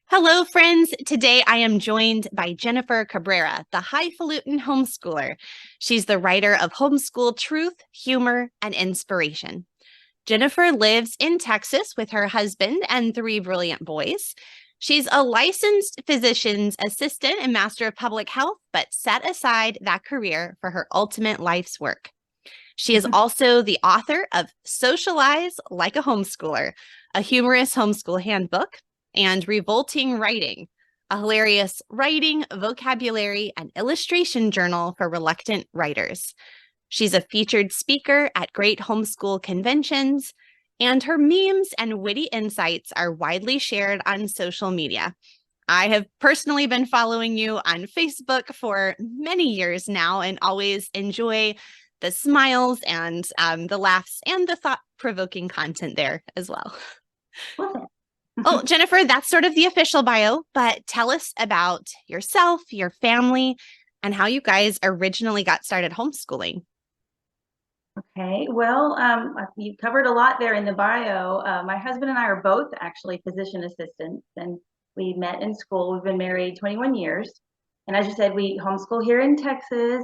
Hello, friends. Today I am joined by Jennifer Cabrera, the Hifalutin homeschooler. She's the writer of Homeschool Truth, Humor, and Inspiration. Jennifer lives in Texas with her husband and three brilliant boys. She's a licensed physician's assistant and master of public health, but set aside that career for her ultimate life's work. She is also the author of Socialize Like a Homeschooler, a humorous homeschool handbook, and Revolting Writing, a hilarious writing, vocabulary, and illustration journal for reluctant writers. She's a featured speaker at great homeschool conventions, and her memes and witty insights are widely shared on social media. I have personally been following you on Facebook for many years now and always enjoy the smiles and the laughs and the thought-provoking content there as well. Well, Jennifer, that's sort of the official bio, but tell us about yourself, your family, and how you guys originally got started homeschooling. Okay, well, you covered a lot there in the bio. My husband and I are both actually physician assistants, and we met in school. We've been married 21 years. And as you said, we homeschool here in Texas.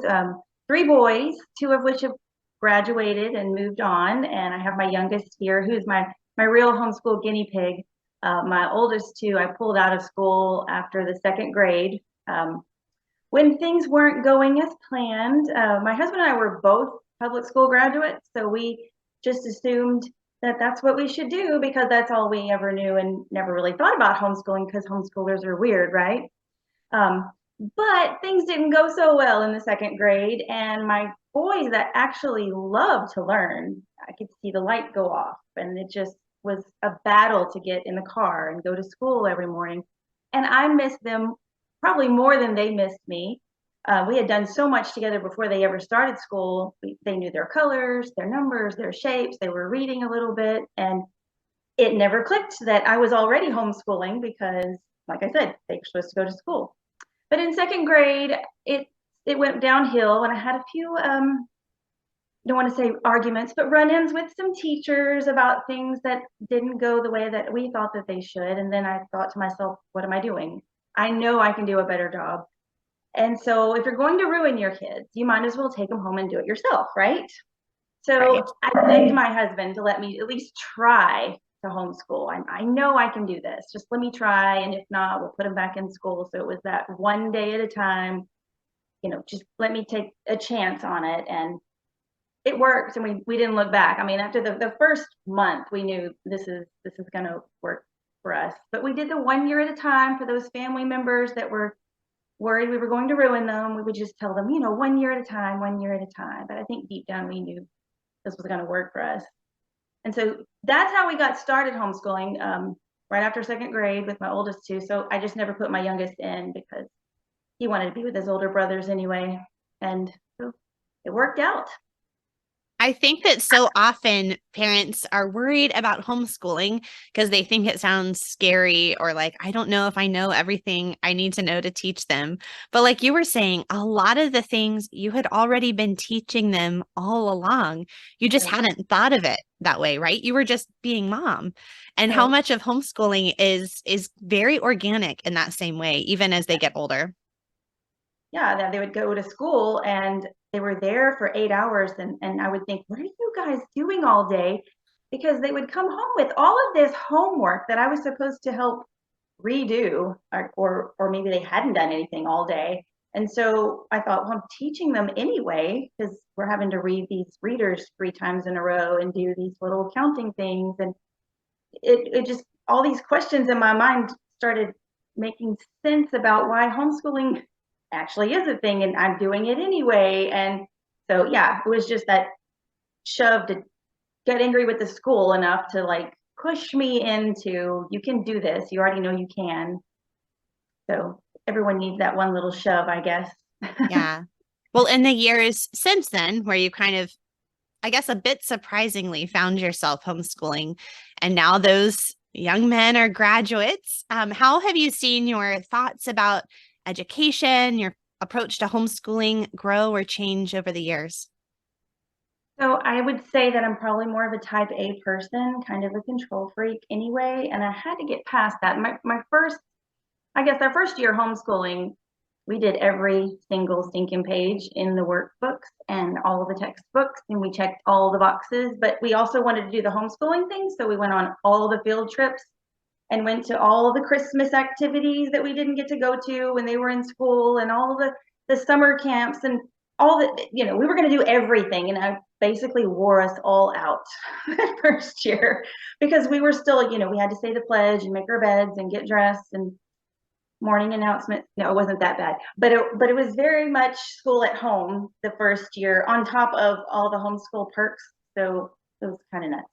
Three boys, two of which have graduated and moved on. And I have my youngest here, who's my real homeschool guinea pig. My oldest two, I pulled out of school after the second grade. When things weren't going as planned, my husband and I were both public school graduates, so we just assumed that that's what we should do because that's all we ever knew and never really thought about homeschooling because homeschoolers are weird, right? Um, but things didn't go so well in the second grade, and my boys that actually love to learn, I could see the light go off, and it just was a battle to get in the car and go to school every morning. And I missed them probably more than they missed me. We had done so much together before they ever started school. They knew their colors, their numbers, their shapes. They were reading a little bit, and it never clicked that I was already homeschooling because, like I said, they were supposed to go to school. But in second grade, it went downhill, and I had a few don't want to say arguments, but run-ins with some teachers about things that didn't go the way that we thought that they should. And then I thought to myself, what am I doing? I know I can do a better job. And so if you're going to ruin your kids, you might as well take them home and do it yourself, right? Right. So I begged my husband to let me at least try to homeschool. I know I can do this. Just let me try. And if not, we'll put them back in school. So it was that one day at a time, just let me take a chance on it. And it worked, and we didn't look back. I mean, after the first month, we knew this is going to work for us. But we did the 1 year at a time for those family members that were worried we were going to ruin them. We would just tell them, 1 year at a time, 1 year at a time. But I think deep down we knew this was going to work for us. And so that's how we got started homeschooling, right after second grade with my oldest two. So I just never put my youngest in because he wanted to be with his older brothers anyway. And so it worked out. I think that so often parents are worried about homeschooling because they think it sounds scary or like, I don't know if I know everything I need to know to teach them. But like you were saying, a lot of the things you had already been teaching them all along. You just Right. hadn't thought of it that way, right? You were just being mom. And how Right. much of homeschooling is very organic in that same way, even as they get older. Yeah, that they would go to school and they were there for 8 hours, and I would think, what are you guys doing all day? Because they would come home with all of this homework that I was supposed to help redo, or maybe they hadn't done anything all day. And so I thought, well, I'm teaching them anyway, because we're having to read these readers 3 times in a row and do these little counting things. And it just, all these questions in my mind started making sense about why homeschooling actually is a thing, and I'm doing it anyway. And so, yeah, it was just that shove to get angry with the school enough to like push me into, you can do this. You already know you can. So everyone needs that one little shove, I guess. Yeah. Well, in the years since then, where you kind of, I guess, a bit surprisingly found yourself homeschooling, and now those young men are graduates, how have you seen your thoughts about education, your approach to homeschooling grow or change over the years? So I would say that I'm probably more of a type A person, kind of a control freak anyway. And I had to get past that. My first I guess our first year homeschooling, we did every single stinking page in the workbooks and all of the textbooks, and we checked all the boxes. But we also wanted to do the homeschooling thing, so we went on all the field trips and went to all the Christmas activities that we didn't get to go to when they were in school, and all the summer camps, and all the, we were going to do everything. And I basically wore us all out that first year because we were still, we had to say the pledge and make our beds and get dressed and morning announcement. No, it wasn't that bad, but it was very much school at home the first year on top of all the homeschool perks. So it was kind of nuts.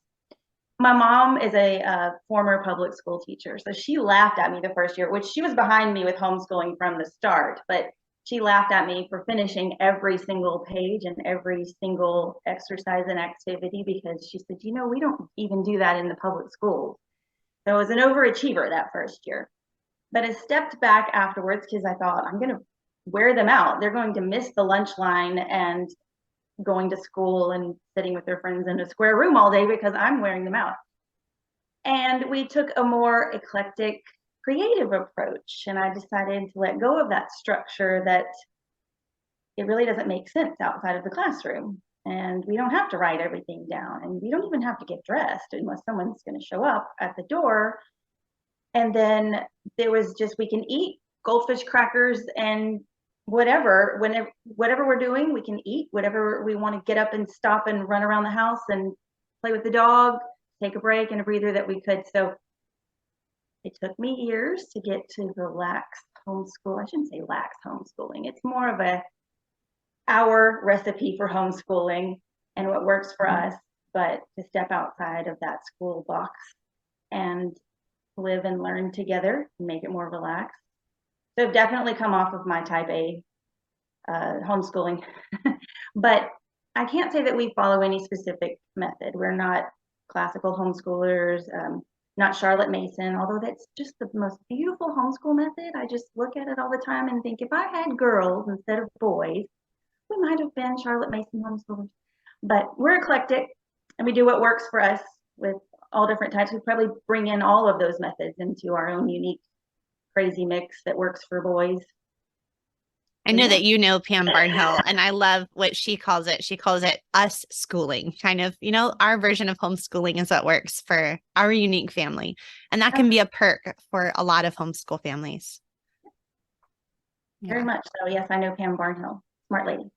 My mom is a former public school teacher, so she laughed at me the first year, which she was behind me with homeschooling from the start, but she laughed at me for finishing every single page and every single exercise and activity because she said, we don't even do that in the public schools. So I was an overachiever that first year. But I stepped back afterwards because I thought, I'm going to wear them out. They're going to miss the lunch line and going to school and sitting with their friends in a square room all day because I'm wearing them out. And we took a more eclectic, creative approach. And I decided to let go of that structure that it really doesn't make sense outside of the classroom. And we don't have to write everything down. And we don't even have to get dressed unless someone's going to show up at the door. And then there was just, we can eat goldfish crackers and whatever we're doing, we can eat whatever we want to, get up and stop and run around the house and play with the dog, take a break and a breather that we could. So it took me years to get to the lax homeschool. I shouldn't say lax homeschooling. It's more of our recipe for homeschooling and what works for us, but to step outside of that school box and live and learn together and make it more relaxed. So I've definitely come off of my type A homeschooling, but I can't say that we follow any specific method. We're not classical homeschoolers, not Charlotte Mason, although that's just the most beautiful homeschool method. I just look at it all the time and think if I had girls instead of boys, we might have been Charlotte Mason homeschoolers. But we're eclectic and we do what works for us with all different types. We probably bring in all of those methods into our own unique crazy mix that works for boys. I know that you know Pam Barnhill, and I love what she calls it. She calls it us schooling, kind of, our version of homeschooling is what works for our unique family. And that can be a perk for a lot of homeschool families. Very much so. Yes, I know Pam Barnhill. Smart lady.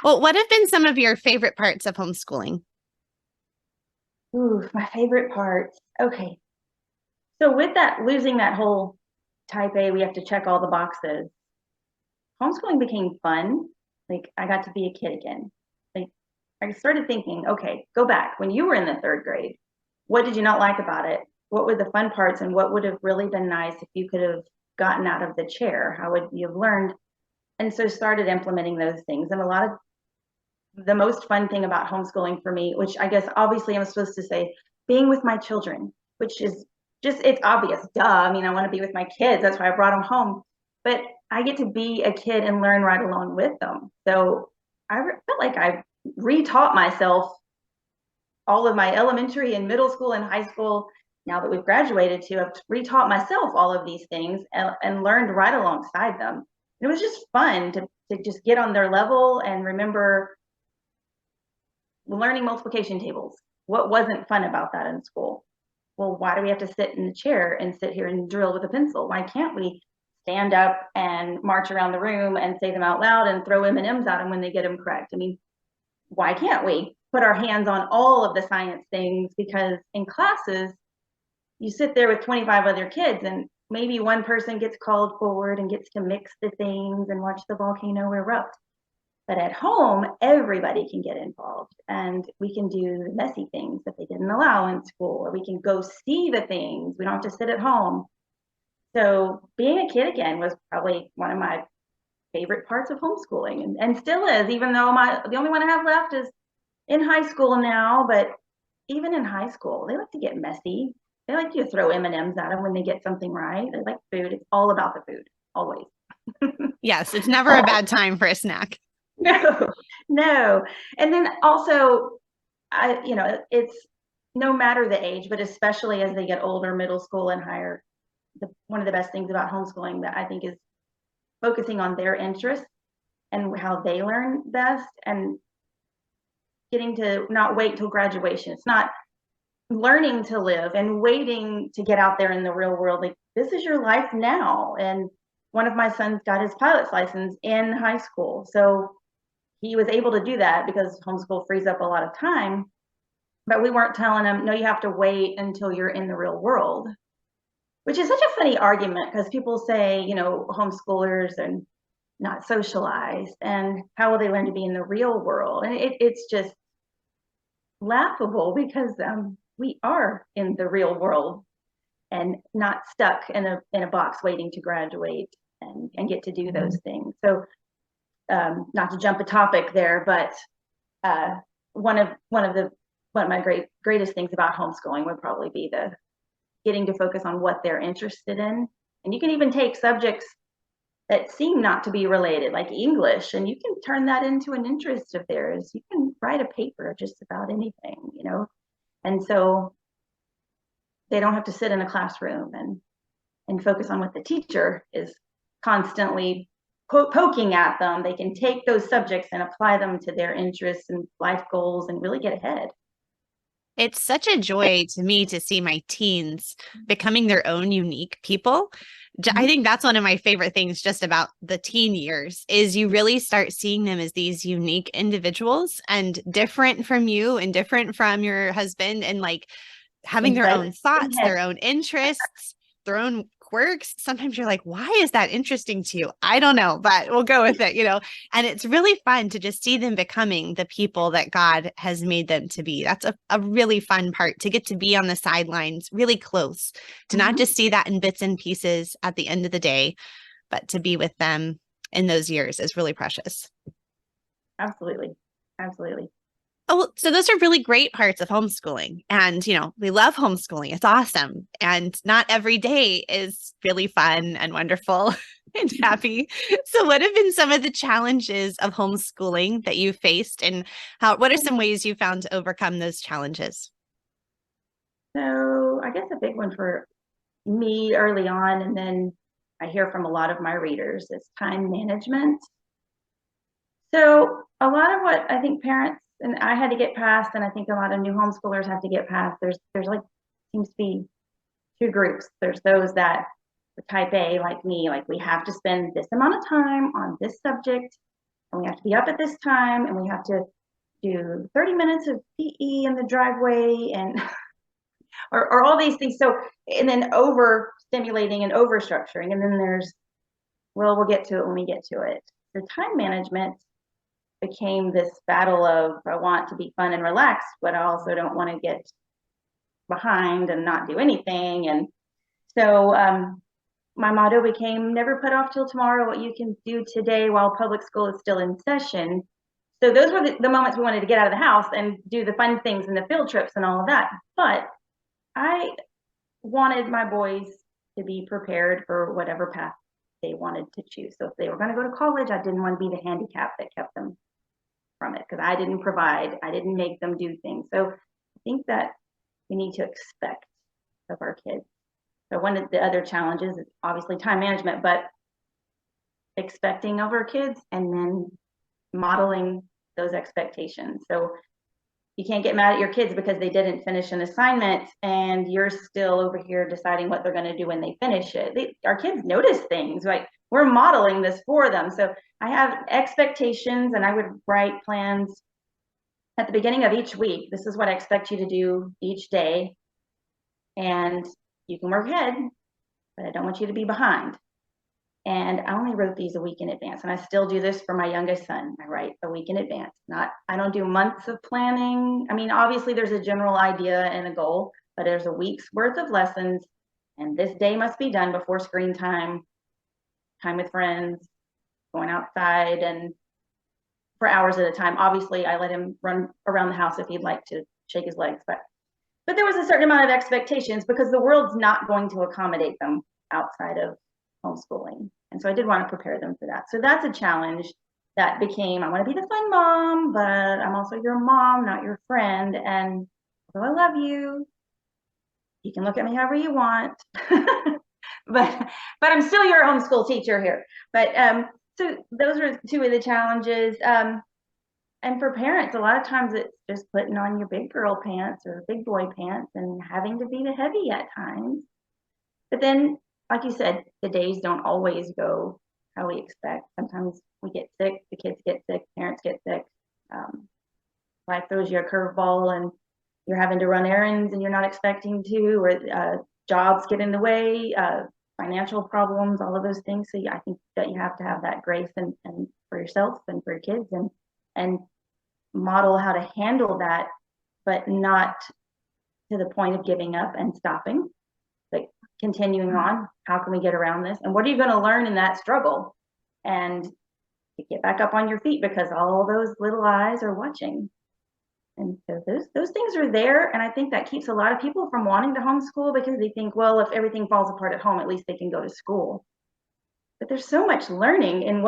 Well, what have been some of your favorite parts of homeschooling? Ooh, my favorite parts. Okay. So with that, losing that whole type A, we have to check all the boxes. Homeschooling became fun. Like I got to be a kid again. Like I started thinking, okay, go back when you were in the third grade. What did you not like about it? What were the fun parts and what would have really been nice if you could have gotten out of the chair? How would you have learned? And so started implementing those things. And a lot of the most fun thing about homeschooling for me, which I guess obviously I'm supposed to say, being with my children, which is just, it's obvious, duh. I mean, I want to be with my kids. That's why I brought them home. But I get to be a kid and learn right along with them. So I felt like I retaught myself all of my elementary and middle school and high school. Now that we've graduated to, I've retaught myself all of these things and learned right alongside them. And it was just fun to just get on their level and remember learning multiplication tables. What wasn't fun about that in school? Well, why do we have to sit in the chair and sit here and drill with a pencil? Why can't we stand up and march around the room and say them out loud and throw M&Ms at them when they get them correct? I mean, why can't we put our hands on all of the science things? Because in classes, you sit there with 25 other kids and maybe one person gets called forward and gets to mix the things and watch the volcano erupt. But at home, everybody can get involved and we can do the messy things that they didn't allow in school, or we can go see the things. We don't have to sit at home. So being a kid again was probably one of my favorite parts of homeschooling, and still is, even though the only one I have left is in high school now. But even in high school, they like to get messy. They like to throw M&Ms at them when they get something right. They like food. It's all about the food, always. Yes, it's never a bad time for a snack. No. And then also, it's no matter the age, but especially as they get older, middle school and higher, one of the best things about homeschooling that I think is focusing on their interests and how they learn best, and getting to not wait till graduation. It's not learning to live and waiting to get out there in the real world. Like, this is your life now. And one of my sons got his pilot's license in high school. So he was able to do that because homeschool frees up a lot of time. But we weren't telling him, no, you have to wait until you're in the real world, which is such a funny argument because people say, homeschoolers are not socialized, and how will they learn to be in the real world? And it's just laughable because we are in the real world and not stuck in a box waiting to graduate and get to do those things. So not to jump a topic there, but one of my greatest things about homeschooling would probably be the getting to focus on what they're interested in. And you can even take subjects that seem not to be related, like English, and you can turn that into an interest of theirs. You can write a paper just about anything, and so they don't have to sit in a classroom and focus on what the teacher is constantly poking at them. They can take those subjects and apply them to their interests and life goals and really get ahead. It's such a joy to me to see my teens becoming their own unique people. I think that's one of my favorite things just about the teen years is you really start seeing them as these unique individuals and different from you and different from your husband, and like having their own thoughts, their own interests, their own quirks. Sometimes you're like, why is that interesting to you? I don't know, but we'll go with it, and it's really fun to just see them becoming the people that God has made them to be. That's a really fun part, to get to be on the sidelines, really close, to not just see that in bits and pieces at the end of the day, but to be with them in those years is really precious. Absolutely. Absolutely. Oh, so those are really great parts of homeschooling. And, we love homeschooling. It's awesome. And not every day is really fun and wonderful and happy. So what have been some of the challenges of homeschooling that you faced, and what are some ways you found to overcome those challenges? So I guess a big one for me early on, and then I hear from a lot of my readers, is time management. So a lot of what I think parents and I had to get past, and I think a lot of new homeschoolers have to get past, there's like, seems to be two groups. There's those that are type A, like me, like we have to spend this amount of time on this subject, and we have to be up at this time, and we have to do 30 minutes of PE in the driveway, and or all these things. So, and then over stimulating and over structuring. And then there's, well, we'll get to it when we get to it. The time management became this battle of, I want to be fun and relaxed, but I also don't want to get behind and not do anything. And so my motto became, never put off till tomorrow what you can do today while public school is still in session. So those were the moments we wanted to get out of the house and do the fun things and the field trips and all of that. But I wanted my boys to be prepared for whatever path they wanted to choose. So if they were going to go to college, I didn't want to be the handicap that kept them from it, because I didn't provide, I didn't make them do things. So I think that we need to expect of our kids. So one of the other challenges is obviously time management, but expecting of our kids and then modeling those expectations. So you can't get mad at your kids because they didn't finish an assignment and you're still over here deciding what they're going to do when they finish it. Our kids notice things, like we're modeling this for them. So I have expectations, and I would write plans at the beginning of each week. This is what I expect you to do each day. And you can work ahead, but I don't want you to be behind. And I only wrote these a week in advance. And I still do this for my youngest son. I write a week in advance. I don't do months of planning. I mean, obviously there's a general idea and a goal, but there's a week's worth of lessons. And this day must be done before screen time, time with friends, going outside, and for hours at a time. Obviously, I let him run around the house if he'd like to shake his legs. But there was a certain amount of expectations because the world's not going to accommodate them outside of homeschooling. And so I did want to prepare them for that. So that's a challenge that became, I want to be the fun mom, but I'm also your mom, not your friend. And although I love you, you can look at me however you want. but I'm still your homeschool teacher here. But so those are two of the challenges. And for parents, a lot of times it's just putting on your big girl pants or big boy pants and having to be the heavy at times. But then, like you said, the days don't always go how we expect. Sometimes we get sick, the kids get sick, parents get sick. Life throws you a curveball and you're having to run errands and you're not expecting to, or jobs get in the way, financial problems, all of those things. So yeah, I think that you have to have that grace and for yourself and for your kids and model how to handle that, but not to the point of giving up and stopping, but continuing on. How can we get around this? And what are you going to learn in that struggle? And get back up on your feet because all those little eyes are watching. And so those things are there. And I think that keeps a lot of people from wanting to homeschool because they think, well, if everything falls apart at home, at least they can go to school. But there's so much learning in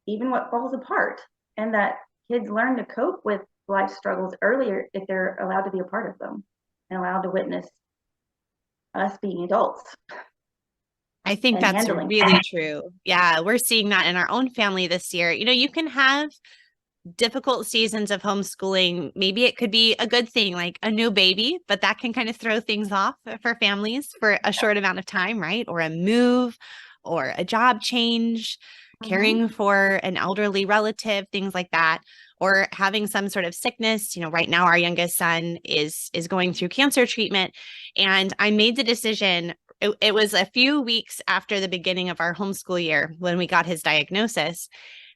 even what falls apart, and that kids learn to cope with life struggles earlier if they're allowed to be a part of them and allowed to witness us being adults. I think and that's handling. really true. Yeah, we're seeing that in our own family this year. You can have difficult seasons of homeschooling. Maybe it could be a good thing, like a new baby, but that can kind of throw things off for families for a short amount of time, right? Or a move or a job change, caring for an elderly relative, things like that, or having some sort of sickness. Right now our youngest son is going through cancer treatment, and I made the decision. It was a few weeks after the beginning of our homeschool year when we got his diagnosis.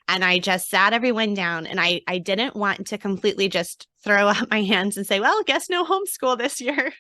And I just sat everyone down, and I didn't want to completely just throw up my hands and say, well, guess no homeschool this year.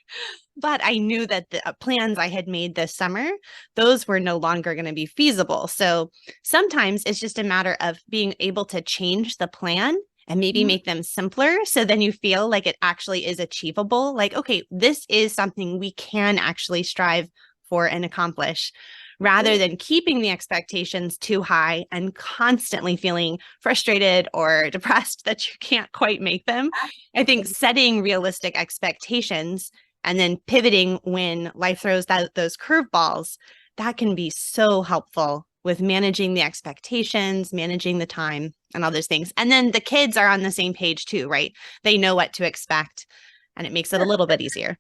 But I knew that the plans I had made this summer, those were no longer going to be feasible. So sometimes it's just a matter of being able to change the plan and maybe make them simpler. So then you feel like it actually is achievable. Like, okay, this is something we can actually strive for and accomplish, rather than keeping the expectations too high and constantly feeling frustrated or depressed that you can't quite make them. I think setting realistic expectations and then pivoting when life throws those curveballs, that can be so helpful with managing the expectations, managing the time, and all those things. And then the kids are on the same page too, right? They know what to expect, and it makes it a little bit easier.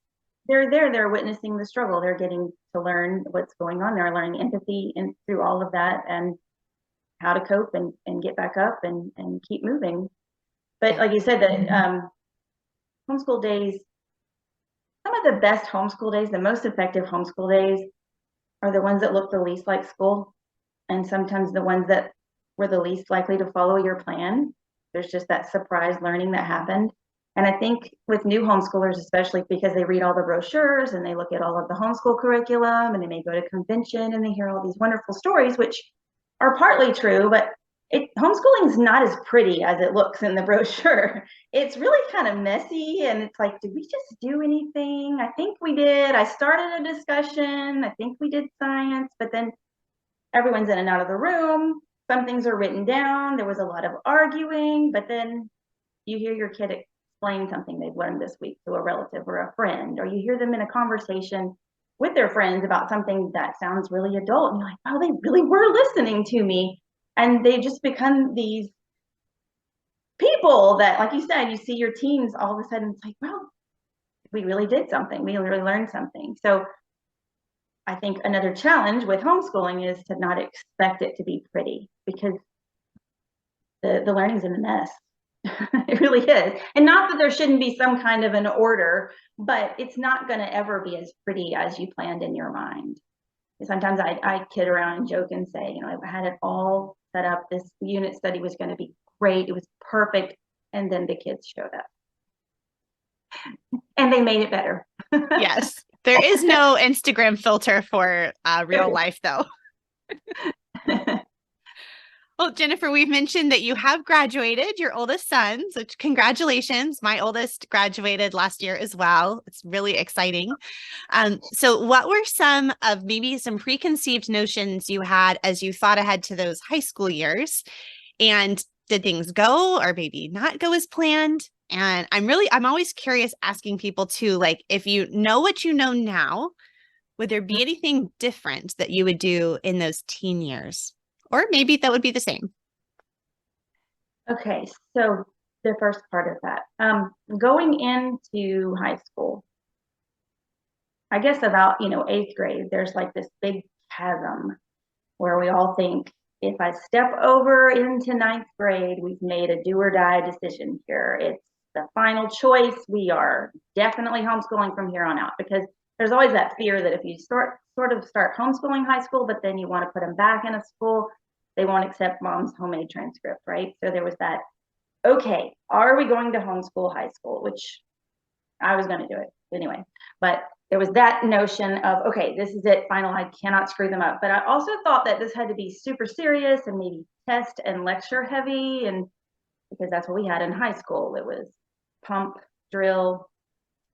They're witnessing the struggle. They're getting to learn what's going on. They're learning empathy and through all of that, and how to cope and get back up and keep moving. But like you said, that homeschool days, some of the best homeschool days, the most effective homeschool days, are the ones that look the least like school, and sometimes the ones that were the least likely to follow your plan. There's just that surprise learning that happened. And I think with new homeschoolers, especially because they read all the brochures and they look at all of the homeschool curriculum, and they may go to convention and they hear all these wonderful stories, which are partly true, but homeschooling is not as pretty as it looks in the brochure. It's really kind of messy, and it's like, did we just do anything? I think we did. I started a discussion. I think we did science, but then everyone's in and out of the room. Some things are written down. There was a lot of arguing, but then you hear your kid explain something they've learned this week to a relative or a friend, or you hear them in a conversation with their friends about something that sounds really adult, and you're like, oh, they really were listening to me. And they just become these people that, like you said, you see your teens all of a sudden, it's like, well, we really did something. We really learned something. So I think another challenge with homeschooling is to not expect it to be pretty, because the learning's in the mess. It really is. And not that there shouldn't be some kind of an order, but it's not going to ever be as pretty as you planned in your mind. Sometimes I kid around and joke and say, I had it all set up. This unit study was going to be great. It was perfect. And then the kids showed up. And they made it better. Yes. There is no Instagram filter for real life, though. Well, Jennifer, we've mentioned that you have graduated your oldest son. So congratulations. My oldest graduated last year as well. It's really exciting. So what were some preconceived notions you had as you thought ahead to those high school years? And did things go or maybe not go as planned? And I'm always curious asking people too, like, if you know what you know now, Would there be anything different that you would do in those teen years? Or maybe that would be the same. Okay, so the first part of that, going into high school, I guess about, eighth grade, there's like this big chasm where we all think if I step over into ninth grade, we've made a do or die decision here. It's the final choice. We are definitely homeschooling from here on out, because there's always that fear that if you start homeschooling high school, but then you want to put them back in a school, they won't accept mom's homemade transcript, right? So there was that, okay, are we going to homeschool high school? Which I was going to do it anyway. But there was that notion of, okay, this is it, final, I cannot screw them up. But I also thought that this had to be super serious and maybe test and lecture heavy, and because that's what we had in high school. It was pump, drill,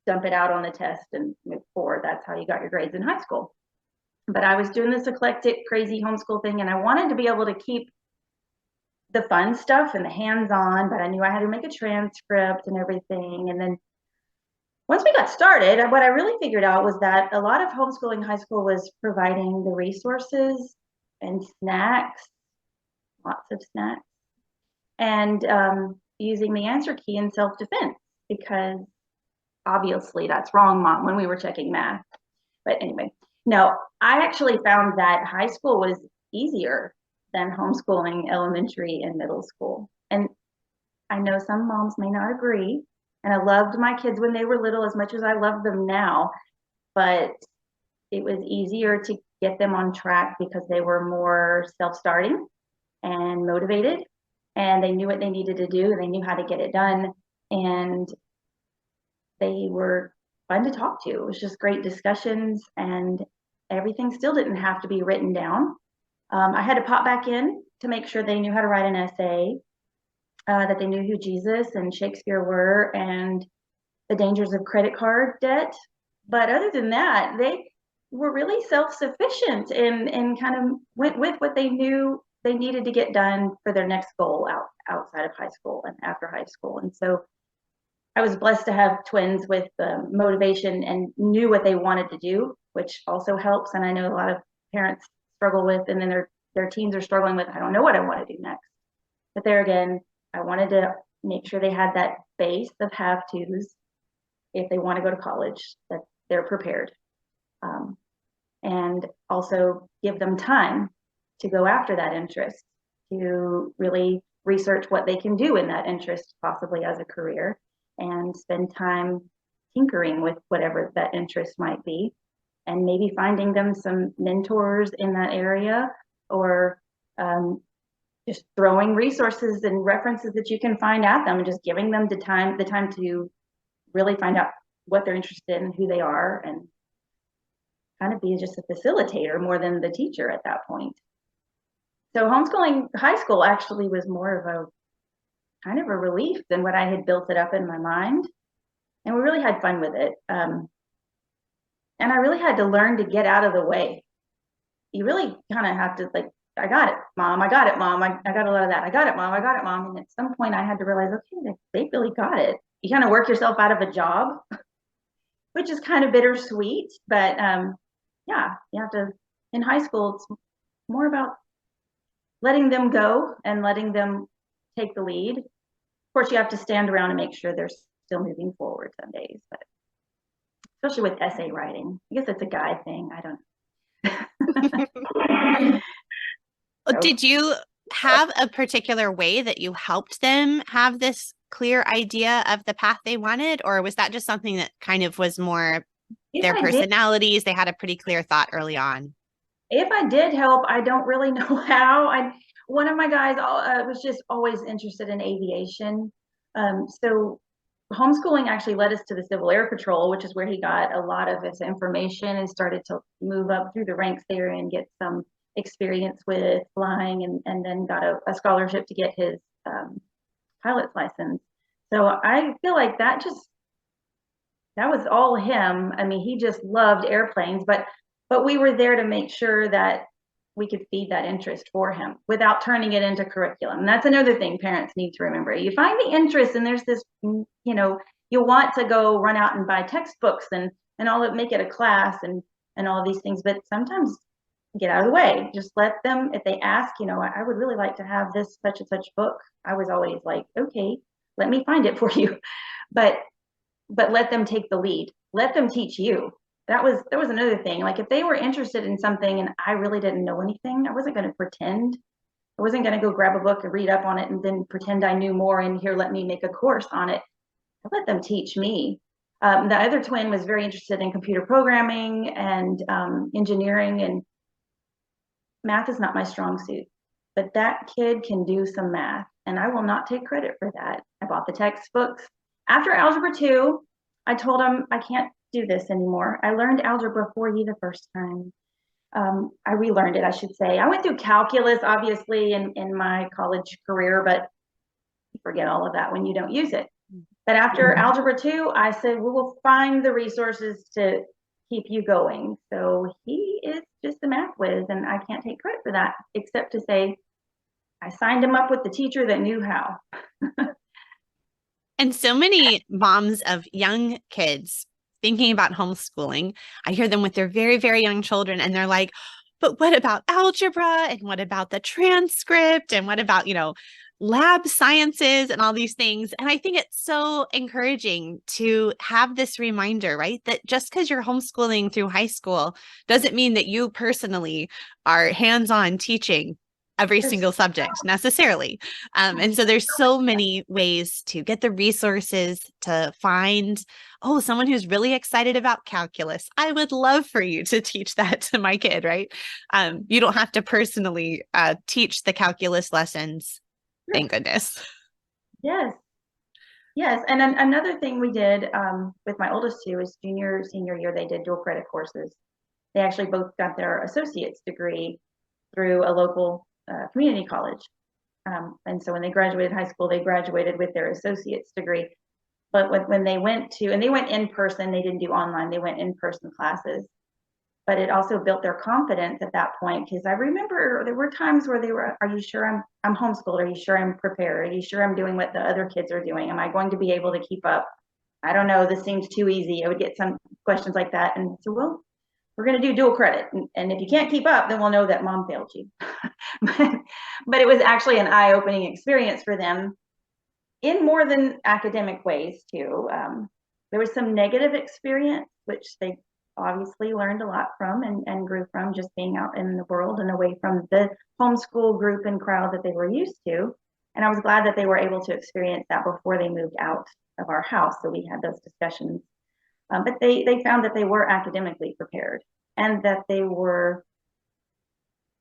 dump it out on the test and move forward. That's how you got your grades in high school. But I was doing this eclectic, crazy homeschool thing, and I wanted to be able to keep the fun stuff and the hands-on, but I knew I had to make a transcript and everything. And then once we got started, what I really figured out was that a lot of homeschooling high school was providing the resources and snacks, lots of snacks, and using the answer key in self-defense, because obviously that's wrong, Mom, when we were checking math. But anyway, no, I actually found that high school was easier than homeschooling elementary and middle school. And I know some moms may not agree. And I loved my kids when they were little as much as I love them now, but it was easier to get them on track because they were more self-starting and motivated, and they knew what they needed to do, and they knew how to get it done, and they were fun to talk to. It was just great discussions, and everything still didn't have to be written down. I had to pop back in to make sure they knew how to write an essay, that they knew who Jesus and Shakespeare were, and the dangers of credit card debt. But other than that, they were really self-sufficient and kind of went with what they knew they needed to get done for their next goal outside of high school and after high school. And so I was blessed to have twins with motivation and knew what they wanted to do, which also helps. And I know a lot of parents struggle with, and then their teens are struggling with, I don't know what I want to do next. But there again, I wanted to make sure they had that base of have-tos if they want to go to college, that they're prepared. And also give them time to go after that interest, to really research what they can do in that interest, possibly as a career, and spend time tinkering with whatever that interest might be, and maybe finding them some mentors in that area, or just throwing resources and references that you can find at them, and just giving them the time to really find out what they're interested in, who they are, and kind of be just a facilitator more than the teacher at that point. So homeschooling high school actually was more of a kind of a relief than what I had built it up in my mind. And we really had fun with it. And I really had to learn to get out of the way. You really kind of have to, like, I got it, Mom. I got it, Mom. I got a lot of that. I got it, Mom. I got it, Mom. And at some point I had to realize, okay, they really got it. You kind of work yourself out of a job, which is kind of bittersweet. But yeah, you have to, in high school, it's more about letting them go and letting them take the lead. Of course, you have to stand around and make sure they're still moving forward some days, but especially with essay writing. I guess it's a guy thing. I don't know. Did you have a particular way that you helped them have this clear idea of the path they wanted, or was that just something that kind of was more their personalities? They had a pretty clear thought early on. If I did help, I don't really know how. One of my guys was just always interested in aviation. So homeschooling actually led us to the Civil Air Patrol, which is where he got a lot of his information and started to move up through the ranks there and get some experience with flying, and then got a scholarship to get his pilot's license. So I feel like that was all him. I mean, he just loved airplanes, but we were there to make sure that we could feed that interest for him without turning it into curriculum. And that's another thing parents need to remember. You find the interest, and there's this, you want to go run out and buy textbooks and all that, make it a class, and and all of these things. But sometimes get out of the way. Just let them, if they ask, I would really like to have this such and such book. I was always like, okay, let me find it for you. But let them take the lead. Let them teach you. That was another thing. Like if they were interested in something and I really didn't know anything, I wasn't going to pretend. I wasn't going to go grab a book and read up on it and then pretend I knew more and here, let me make a course on it. I let them teach me. The other twin was very interested in computer programming and engineering, and math is not my strong suit, but that kid can do some math, and I will not take credit for that. I bought the textbooks. After Algebra 2, I told him I can't do this anymore. I learned Algebra 4E the first time. I relearned it, I should say. I went through calculus, obviously, in my college career, but you forget all of that when you don't use it. But after Algebra 2, I said, we will find the resources to keep you going. So he is just a math whiz, and I can't take credit for that, except to say I signed him up with the teacher that knew how. And so many moms of young kids thinking about homeschooling, I hear them with their very, very young children, and they're like, but what about algebra? And what about the transcript? And what about, lab sciences and all these things? And I think it's so encouraging to have this reminder, right? That just because you're homeschooling through high school doesn't mean that you personally are hands-on teaching every single subject necessarily. And so there's so many ways to get the resources to find, oh, someone who's really excited about calculus. I would love for you to teach that to my kid, right? You don't have to personally teach the calculus lessons. Thank goodness. Yes. Yes. And another thing we did with my oldest two is junior, senior year, they did dual credit courses. They actually both got their associate's degree through a local community college. And so when they graduated high school, they graduated with their associate's degree. But when they went and they went in person, they didn't do online, they went in person classes. But it also built their confidence at that point, because I remember there were times where they were, are you sure I'm homeschooled? Are you sure I'm prepared? Are you sure I'm doing what the other kids are doing? Am I going to be able to keep up? I don't know, this seems too easy. I would get some questions like that. And so, well, we're going to do dual credit. And if you can't keep up, then we'll know that mom failed you. But it was actually an eye-opening experience for them in more than academic ways too. There was some negative experience, which they obviously learned a lot from and grew from, just being out in the world and away from the homeschool group and crowd that they were used to. And I was glad that they were able to experience that before they moved out of our house. So we had those discussions. But they found that they were academically prepared and that they were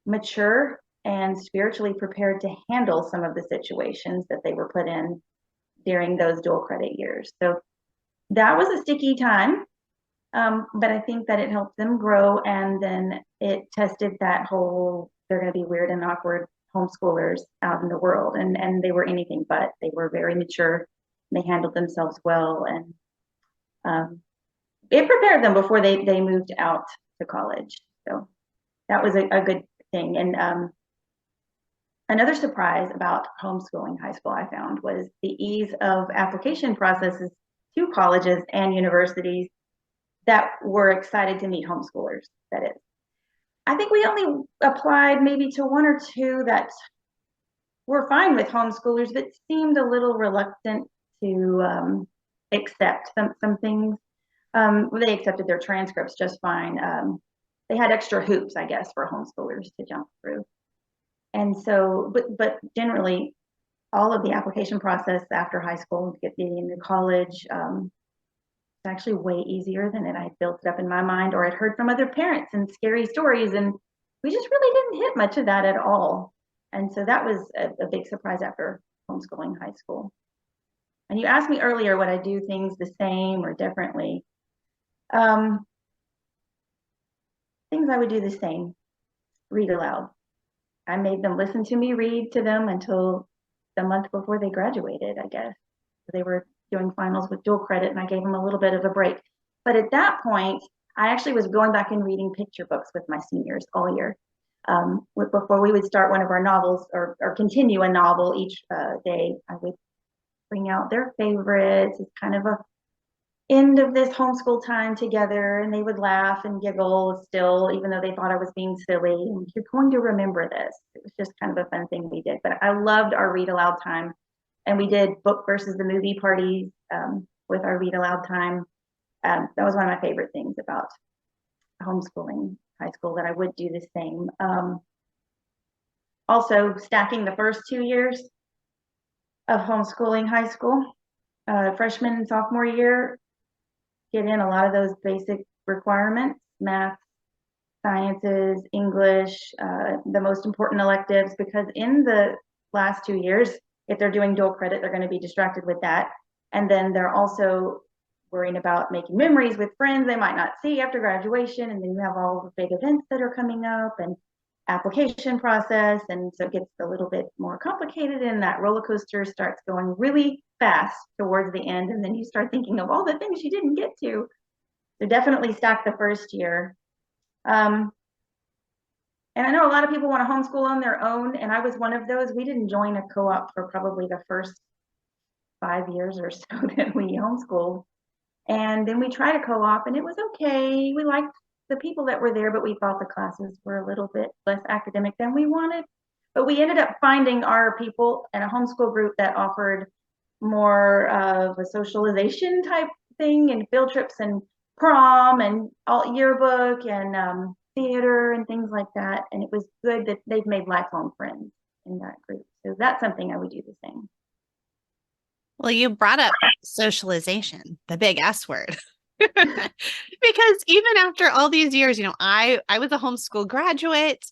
mature and spiritually prepared to handle some of the situations that they were put in during those dual credit years. So that was a sticky time, but I think that it helped them grow, and then it tested that whole, they're going to be weird and awkward homeschoolers out in the world, and they were anything but. They were very mature, they handled themselves well, and it prepared them before they moved out to college. So that was a good thing. And another surprise about homeschooling high school I found was the ease of application processes to colleges and universities that were excited to meet homeschoolers. That is, I think we only applied maybe to one or two that were fine with homeschoolers, but seemed a little reluctant to accept some things. They accepted their transcripts just fine. They had extra hoops, I guess, for homeschoolers to jump through. And so, but generally, all of the application process after high school to get into college, it's actually way easier than it. I built it up in my mind, or I'd heard from other parents and scary stories, and we just really didn't hit much of that at all. And so that was a big surprise after homeschooling high school. And you asked me earlier, would I do things the same or differently? Things I would do the same. Read aloud. I made them listen to me read to them until the month before they graduated, I guess. They were doing finals with dual credit, and I gave them a little bit of a break. But at that point, I actually was going back and reading picture books with my seniors all year. Before we would start one of our novels or continue a novel each day, I would bring out their favorites. It's kind of end of this homeschool time together, and they would laugh and giggle still, even though they thought I was being silly. And you're going to remember this. It was just kind of a fun thing we did. But I loved our read aloud time. And we did book versus the movie parties with our read aloud time. That was one of my favorite things about homeschooling high school, that I would do the same. Also, stacking the first 2 years of homeschooling high school, freshman and sophomore year, get in a lot of those basic requirements: math, sciences, English, the most important electives, because in the last 2 years, if they're doing dual credit, they're going to be distracted with that. And then they're also worrying about making memories with friends they might not see after graduation. And then you have all the big events that are coming up and application process. And so it gets a little bit more complicated, and that roller coaster starts going really fast towards the end. And then you start thinking of all the things you didn't get to. So definitely stack the first year. And I know a lot of people want to homeschool on their own, and I was one of those. We didn't join a co-op for probably the first 5 years or so that we homeschooled. And then we tried a co-op, and it was okay. We liked the people that were there, but we thought the classes were a little bit less academic than we wanted. But we ended up finding our people in a homeschool group that offered more of a socialization type thing, and field trips and prom and all yearbook and theater and things like that. And it was good that they've made lifelong friends in that group. So that's something I would do the same. Well, you brought up socialization, the big S word. Because even after all these years, I was a homeschool graduate.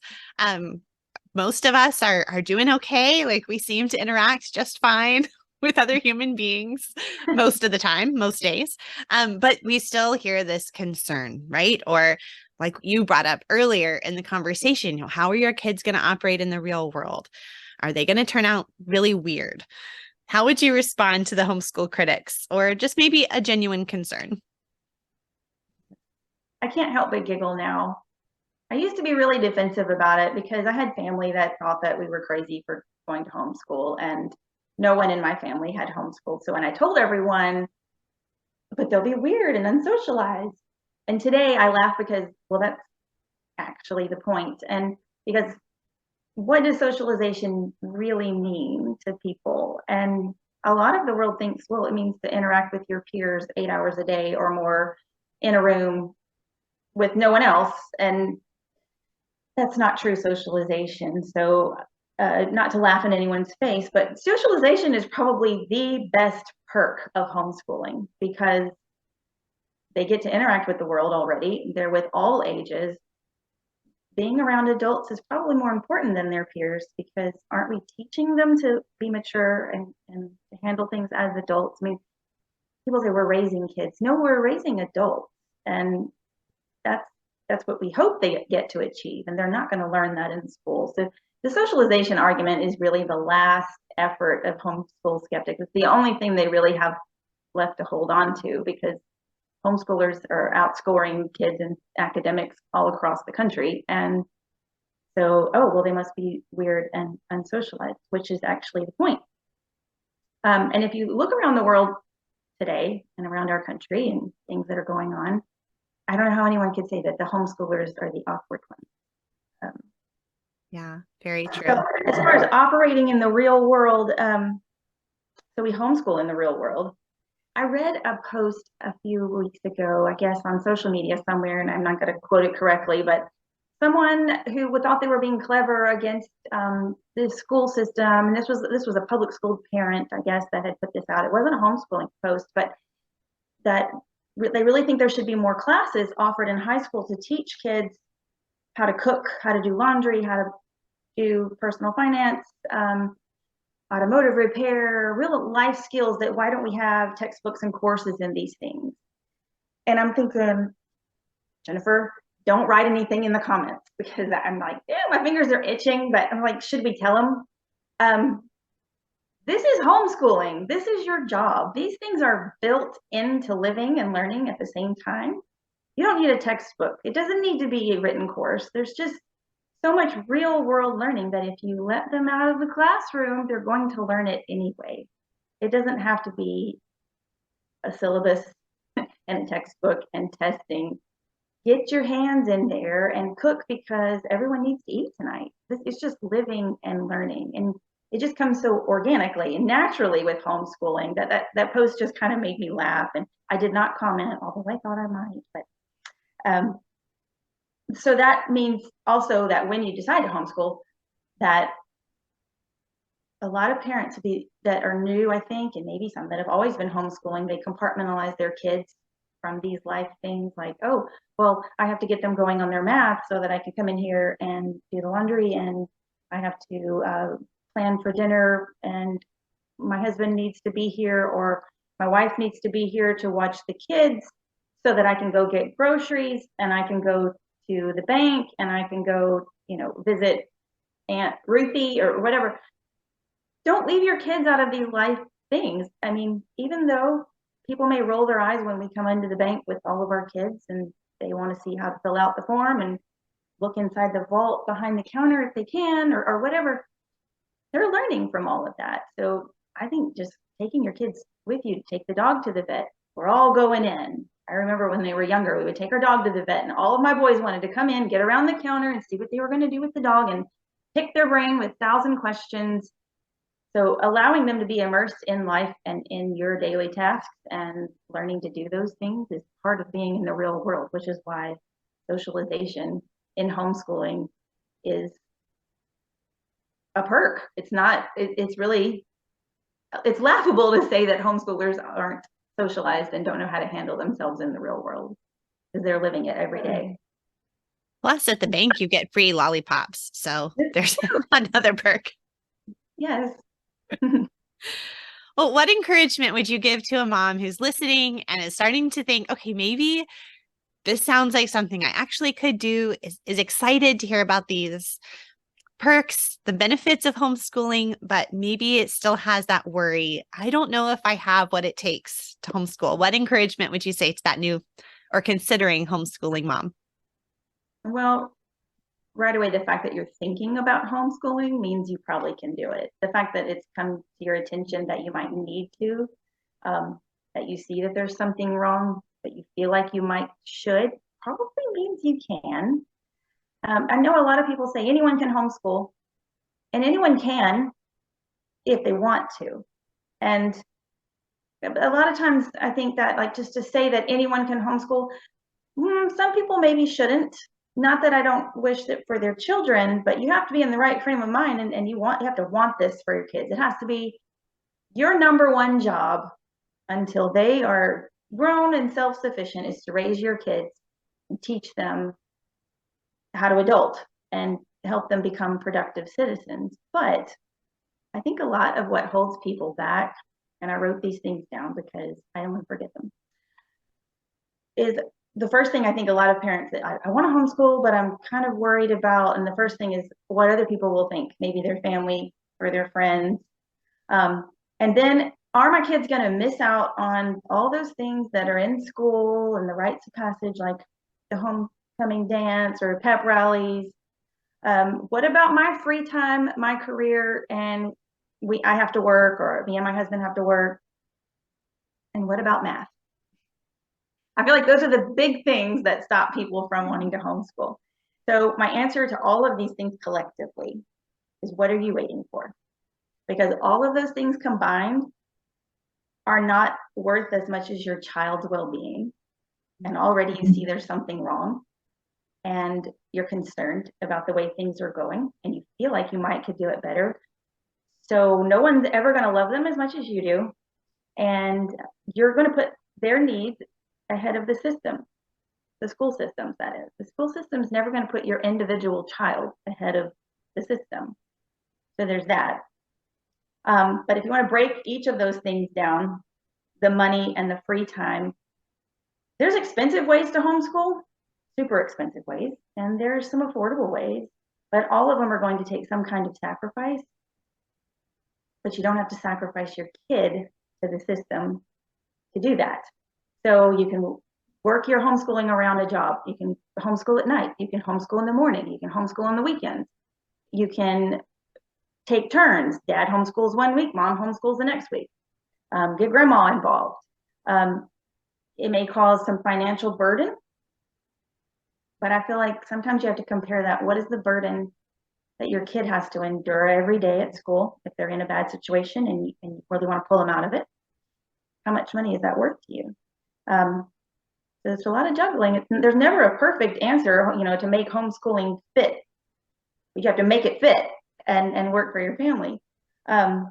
Most of us are doing okay. Like, we seem to interact just fine with other human beings most of the time, most days. But we still hear this concern, right? Or like you brought up earlier in the conversation, how are your kids going to operate in the real world? Are they going to turn out really weird? How would you respond to the homeschool critics, or just maybe a genuine concern? I can't help but giggle now. I used to be really defensive about it because I had family that thought that we were crazy for going to homeschool, and no one in my family had homeschooled. So when I told everyone, but they'll be weird and unsocialized. And today I laugh because, well, that's actually the point. And because what does socialization really mean to people? And a lot of the world thinks, well, it means to interact with your peers 8 hours a day or more in a room with no one else. And that's not true socialization. So not to laugh in anyone's face, but socialization is probably the best perk of homeschooling, because they get to interact with the world already. They're with all ages. Being around adults is probably more important than their peers, because aren't we teaching them to be mature and to handle things as adults? I mean, people say we're raising kids. No, we're raising adults. And that's what we hope they get to achieve. And they're not going to learn that in school. So the socialization argument is really the last effort of homeschool skeptics. It's the only thing they really have left to hold on to, because homeschoolers are outscoring kids in academics all across the country. And so, oh, well, they must be weird and unsocialized, which is actually the point. And if you look around the world today and around our country and things that are going on, I don't know how anyone could say that the homeschoolers are the awkward ones. Yeah, very true. So as far as operating in the real world, so we homeschool in the real world. I read a post a few weeks ago, I guess on social media somewhere, and I'm not going to quote it correctly, but someone who thought they were being clever against the school system, and this was a public school parent, I guess, that had put this out. It wasn't a homeschooling post, but that they really think there should be more classes offered in high school to teach kids how to cook, how to do laundry, how to do personal finance, automotive repair, real life skills. That why don't we have textbooks and courses in these things? And I'm thinking, Jennifer, don't write anything in the comments, because I'm like, yeah, my fingers are itching, but I'm like, should we tell them? This is homeschooling. This is your job. These things are built into living and learning at the same time. You don't need a textbook. It doesn't need to be a written course. There's just so much real world learning that if you let them out of the classroom, they're going to learn it anyway. It doesn't have to be a syllabus. and a textbook and testing. Get your hands in there and cook, because everyone needs to eat tonight. This is just living and learning. And it just comes so organically and naturally with homeschooling that post just kind of made me laugh. And I did not comment, although I thought I might. But so that means also that when you decide to homeschool, that a lot of parents that are new, I think, and maybe some that have always been homeschooling, they compartmentalize their kids from these life things like, oh, well, I have to get them going on their math so that I can come in here and do the laundry, and I have to plan for dinner, and my husband needs to be here, or my wife needs to be here to watch the kids so that I can go get groceries, and I can go to the bank, and I can go, visit Aunt Ruthie or whatever. Don't leave your kids out of these life things. I mean, even though people may roll their eyes when we come into the bank with all of our kids and they want to see how to fill out the form and look inside the vault behind the counter if they can, or whatever, they're learning from all of that. So I think just taking your kids with you, to take the dog to the vet. We're all going in. I remember when they were younger, we would take our dog to the vet, and all of my boys wanted to come in, get around the counter and see what they were going to do with the dog and pick their brain with 1,000 questions. So allowing them to be immersed in life and in your daily tasks and learning to do those things is part of being in the real world, which is why socialization in homeschooling is a perk. It's not, it's really, it's laughable to say that homeschoolers aren't socialized and don't know how to handle themselves in the real world, because they're living it every day. Plus, at the bank, you get free lollipops. So there's another perk. Yes. Well, what encouragement would you give to a mom who's listening and is starting to think, okay, maybe this sounds like something I actually could do, is excited to hear about these perks, the benefits of homeschooling, but maybe it still has that worry. I don't know if I have what it takes to homeschool. What encouragement would you say to that new or considering homeschooling mom? Well, right away, the fact that you're thinking about homeschooling means you probably can do it. The fact that it's come to your attention that you might need to, that you see that there's something wrong, that you feel like you should, probably means you can. I know a lot of people say anyone can homeschool, and anyone can if they want to. And a lot of times I think that, like, just to say that anyone can homeschool, some people maybe shouldn't. Not that I don't wish it for their children, but you have to be in the right frame of mind, and you have to want this for your kids. It has to be your number one job until they are grown and self-sufficient, is to raise your kids and teach them how to adult and help them become productive citizens. But I think a lot of what holds people back, and I wrote these things down because I don't want to forget them, is the first thing I think a lot of parents that I want to homeschool, but I'm kind of worried about, and the first thing is what other people will think, maybe their family or their friends. And then, are my kids going to miss out on all those things that are in school and the rites of passage, like the homecoming dance or pep rallies? What about my free time, my career, and I have to work, or me and my husband have to work? And what about math? I feel like those are the big things that stop people from wanting to homeschool. So my answer to all of these things collectively is, what are you waiting for? Because all of those things combined are not worth as much as your child's well-being. And already you see there's something wrong, and you're concerned about the way things are going, and you feel like you could do it better. So no one's ever going to love them as much as you do. And you're going to put their needs ahead of the system, the school systems, that is. The school system's never going to put your individual child ahead of the system. So there's that. But if you want to break each of those things down, the money and the free time, there's expensive ways to homeschool, super expensive ways, and there's some affordable ways, but all of them are going to take some kind of sacrifice. But you don't have to sacrifice your kid to the system to do that. So you can work your homeschooling around a job. You can homeschool at night. You can homeschool in the morning. You can homeschool on the weekends. You can take turns. Dad homeschools one week, mom homeschools the next week. Get grandma involved. It may cause some financial burden, but I feel like sometimes you have to compare that. What is the burden that your kid has to endure every day at school if they're in a bad situation and you really want to pull them out of it? How much money is that worth to you? So it's a lot of juggling. There's never a perfect answer, to make homeschooling fit. You have to make it fit and work for your family. And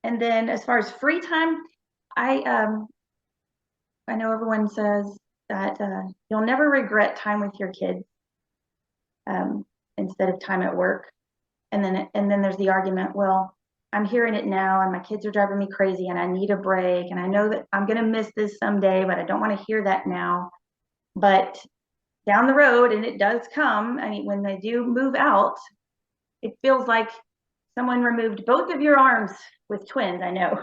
then as far as free time, I know everyone says that you'll never regret time with your kids instead of time at work. And then there's the argument, well, I'm hearing it now and my kids are driving me crazy and I need a break and I know that I'm going to miss this someday, but I don't want to hear that now. But down the road, and it does come, I mean, when they do move out, it feels like someone removed both of your arms with twins. I know.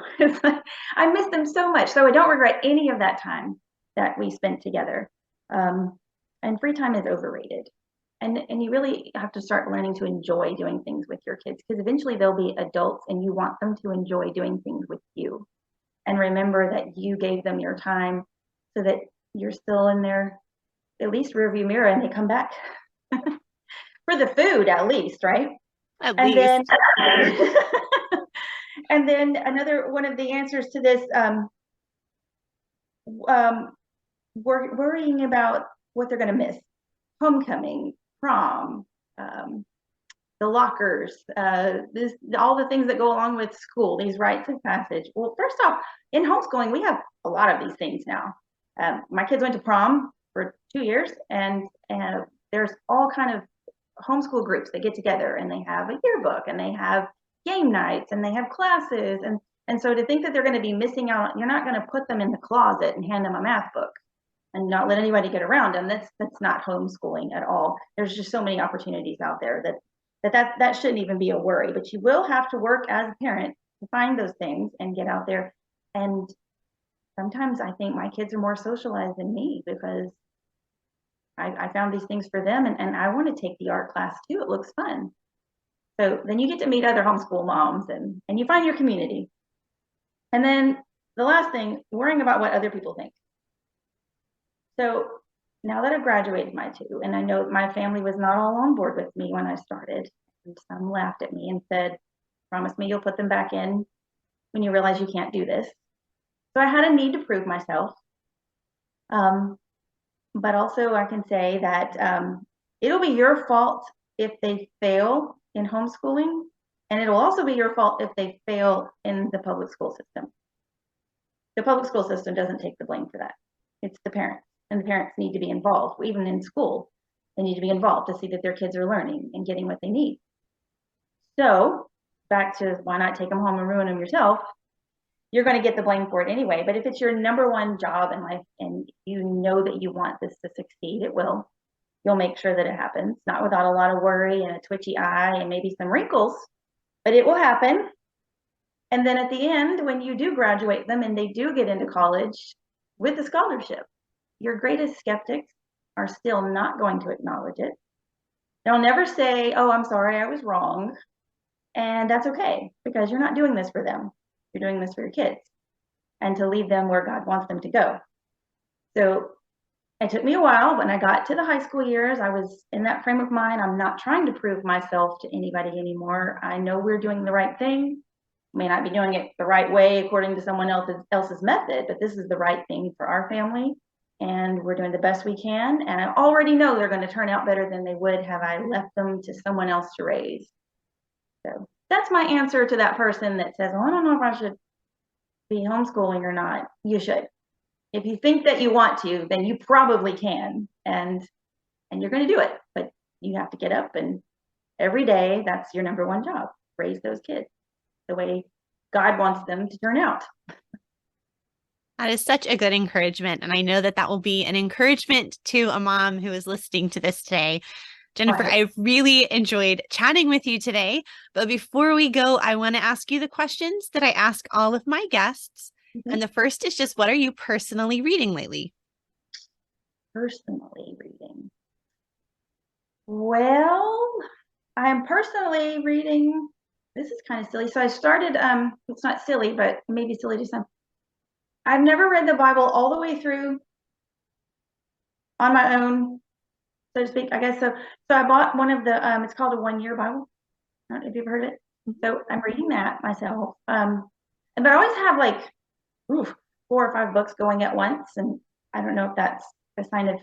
I miss them so much. So I don't regret any of that time that we spent together. And free time is overrated. And you really have to start learning to enjoy doing things with your kids, because eventually they'll be adults and you want them to enjoy doing things with you. And remember that you gave them your time so that you're still in their at least rearview mirror and they come back for the food at least, right? At And least. then and then another one of the answers to this, worrying about what they're going to miss: homecoming, prom, the lockers, all the things that go along with school, these rites of passage. Well, first off, in homeschooling, we have a lot of these things now. My kids went to prom for 2 years, and there's all kind of homeschool groups that get together, and they have a yearbook, and they have game nights, and they have classes, and so to think that they're going to be missing out, you're not going to put them in the closet and hand them a math book and not let anybody get around them. That's not homeschooling at all. There's just so many opportunities out there that shouldn't even be a worry. But you will have to work as a parent to find those things and get out there. And sometimes I think my kids are more socialized than me because I found these things for them, and I want to take the art class too. It looks fun. So then you get to meet other homeschool moms and you find your community. And then the last thing, worrying about what other people think. So now that I've graduated my two, and I know my family was not all on board with me when I started, and some laughed at me and said, promise me you'll put them back in when you realize you can't do this. So I had a need to prove myself. But also I can say that it'll be your fault if they fail in homeschooling, and it'll also be your fault if they fail in the public school system. The public school system doesn't take the blame for that. It's the parents, and the parents need to be involved. Even in school, they need to be involved to see that their kids are learning and getting what they need. So back to why not take them home and ruin them yourself? You're going to get the blame for it anyway. But if it's your number one job in life and you know that you want this to succeed, it will. You'll make sure that it happens, not without a lot of worry and a twitchy eye and maybe some wrinkles, but it will happen. And then at the end, when you do graduate them and they do get into college with a scholarship, your greatest skeptics are still not going to acknowledge it. They'll never say, oh, I'm sorry, I was wrong. And that's okay, because you're not doing this for them. You're doing this for your kids and to lead them where God wants them to go. So it took me a while. When I got to the high school years, I was in that frame of mind. I'm not trying to prove myself to anybody anymore. I know we're doing the right thing. May not be doing it the right way according to someone else's method, but this is the right thing for our family. And we're doing the best we can. And I already know they're going to turn out better than they would have I left them to someone else to raise. So that's my answer to that person that says, oh, I don't know if I should be homeschooling or not. You should. If you think that you want to, then you probably can. And you're going to do it. But you have to get up, and every day, that's your number one job. Raise those kids the way God wants them to turn out. That is such a good encouragement. And I know that that will be an encouragement to a mom who is listening to this today. Jennifer, Right. I really enjoyed chatting with you today. But before we go, I want to ask you the questions that I ask all of my guests. Mm-hmm. And the first is just, what are you personally reading lately? Personally reading. Well, I'm personally reading, this is kind of silly. So I started, it's not silly, but maybe silly to some. I've never read the Bible all the way through on my own, so to speak, I guess. So I bought one of the, it's called a 1-year Bible. I don't know if you've heard of it. So I'm reading that myself. But I always have like, 4 or 5 books going at once. And I don't know if that's a sign of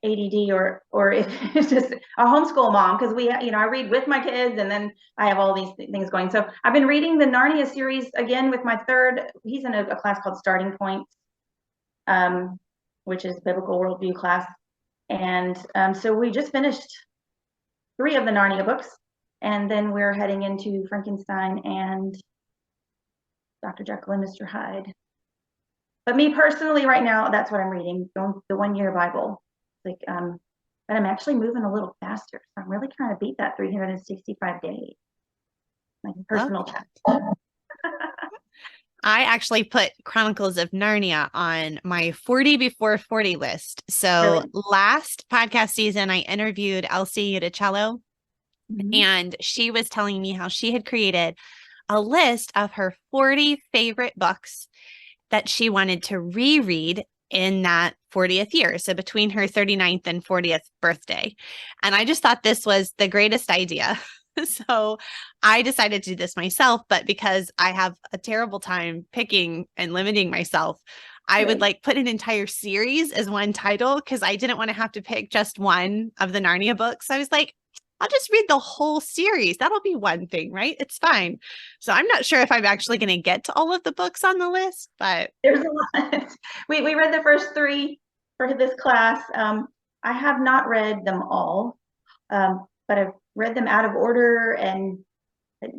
ADD or if it's just a homeschool mom, because I read with my kids and then I have all these things going. So I've been reading the Narnia series again with my third. He's in a class called Starting Point, which is biblical worldview class. And so we just finished 3 of the Narnia books, and then we're heading into Frankenstein and Dr. Jekyll and Mr. Hyde. But me personally, right now, that's what I'm reading, the 1-year Bible. Like, but I'm actually moving a little faster. So I'm really trying to beat that 365 days. My personal challenge. I actually put Chronicles of Narnia on my 40 before 40 list. So Really? last podcast season, I interviewed Elsie Uticello, and she was telling me how she had created a list of her 40 favorite books that she wanted to reread in that 40th year. So between her 39th and 40th birthday. And I just thought this was the greatest idea. So I decided to do this myself, but because I have a terrible time picking and limiting myself, I would like put an entire series as one title, because I didn't want to have to pick just one of the Narnia books. I was like, I'll just read the whole series. That'll be one thing, right? It's fine. So I'm not sure if I'm actually going to get to all of the books on the list, but there's a lot. We read the first 3 for this class. I have not read them all, but I've read them out of order, and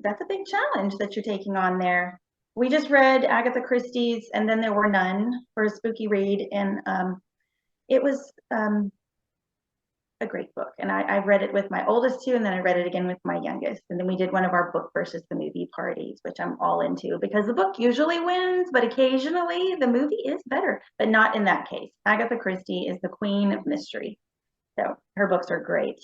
that's a big challenge that you're taking on there. We just read Agatha Christie's And Then There Were None for a spooky read, and it was a great book. And I read it with my oldest 2, and then I read it again with my youngest. And then we did one of our book versus the movie parties, which I'm all into, because the book usually wins, but occasionally the movie is better, but not in that case. Agatha Christie is the queen of mystery. So her books are great.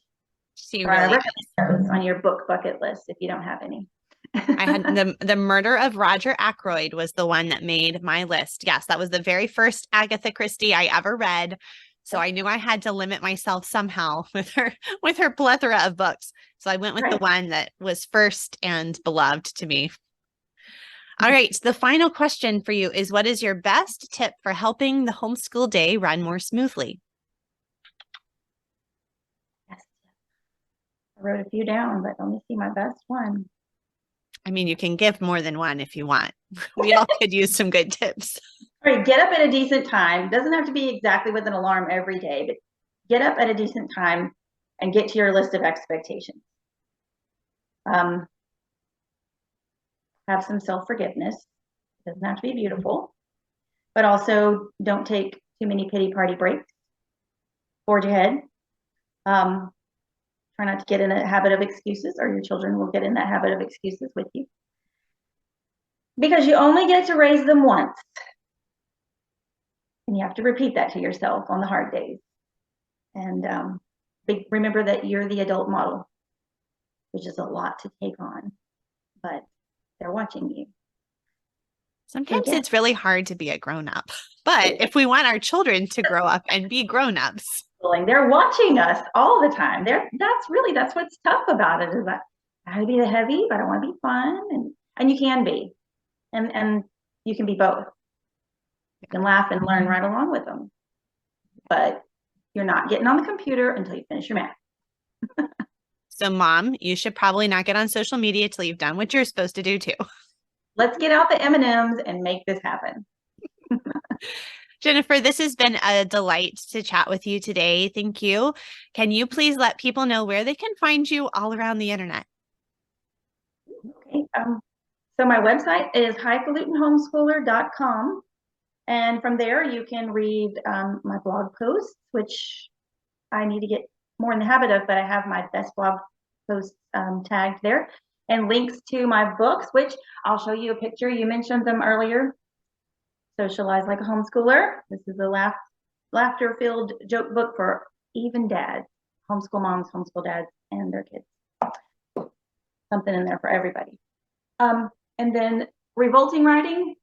she really is. On your book bucket list if you don't have any. I had the Murder of Roger Ackroyd was the one that made my list. Yes, that was the very first Agatha Christie I ever read. So I knew I had to limit myself somehow with her plethora of books. So I went with the one that was first and beloved to me. All right. The final question for you is, what is your best tip for helping the homeschool day run more smoothly? Yes. I wrote a few down, but let me see my best one. I mean, you can give more than one if you want. We all could use some good tips. All right, get up at a decent time. Doesn't have to be exactly with an alarm every day, but get up at a decent time and get to your list of expectations. Have some self-forgiveness. It doesn't have to be beautiful, but also don't take too many pity party breaks. Forge ahead. Try not to get in a habit of excuses, or your children will get in that habit of excuses with you. Because you only get to raise them once. And you have to repeat that to yourself on the hard days. And remember that you're the adult model, which is a lot to take on, but they're watching you. Sometimes it's really hard to be a grown-up, but if we want our children to grow up and be grown-ups, they're watching us all the time. That's what's tough about it, is that I gotta be the heavy, but I want to be fun, and you can be, and you can be both. You can laugh and learn right along with them, but you're not getting on the computer until you finish your math. So Mom, you should probably not get on social media till you've done what you're supposed to do too. Let's get out the M&Ms and make this happen. Jennifer, this has been a delight to chat with you today. Thank you. Can you please let people know where they can find you all around the internet? Okay. So my website is hifalutinhomeschooler.com. And from there, you can read my blog posts, which I need to get more in the habit of, but I have my best blog posts tagged there, and links to my books, which I'll show you a picture. You mentioned them earlier. Socialize Like a Homeschooler. This is a laughter-filled joke book for even dads, homeschool moms, homeschool dads, and their kids. Something in there for everybody. And then Revolting Writing.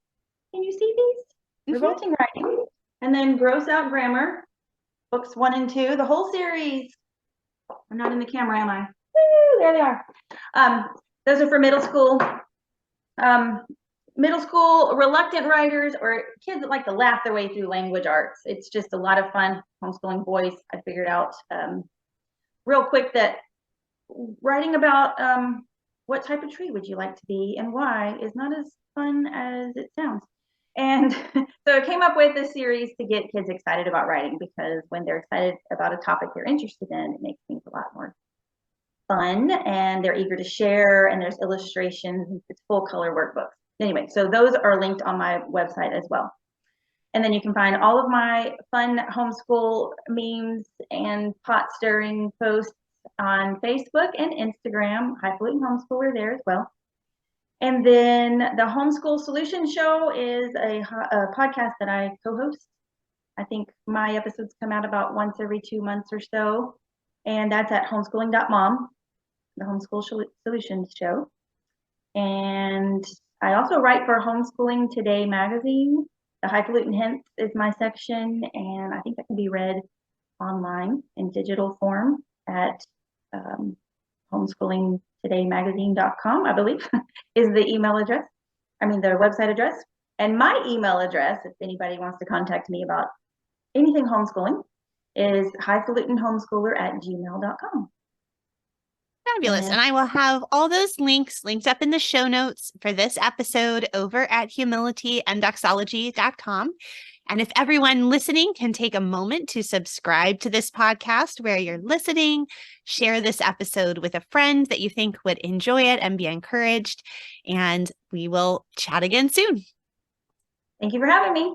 Can you see these? revolting writing, and then Gross Out Grammar, books 1 and 2, the whole series. I'm not in the camera, am I? Woo, there they are. Those are for middle school. Middle school reluctant writers or kids that like to laugh their way through language arts. It's just a lot of fun. Homeschooling boys, I figured out real quick that writing about what type of tree would you like to be and why is not as fun as it sounds. And so I came up with this series to get kids excited about writing, because when they're excited about a topic they're interested in, it makes things a lot more fun, and they're eager to share, and there's illustrations. It's full color workbooks. Anyway, so those are linked on my website as well. And then you can find all of my fun homeschool memes and pot stirring posts on Facebook and Instagram, Hifalutin Homeschooler there as well. And then the Homeschool Solution Show is a podcast that I co-host. I think my episodes come out about once every 2 months or so. And that's at homeschooling.mom, the Homeschool Solutions Show. And I also write for Homeschooling Today magazine. The Hifalutin Hints is my section, and I think that can be read online in digital form at homeschoolingtodaymagazine.com, I believe, is the email address. I mean, the website address. And my email address, if anybody wants to contact me about anything homeschooling, is hifalutinhomeschooler@gmail.com. Fabulous. And I will have all those links linked up in the show notes for this episode over at humilityanddoxology.com. And if everyone listening can take a moment to subscribe to this podcast where you're listening, share this episode with a friend that you think would enjoy it and be encouraged. And we will chat again soon. Thank you for having me.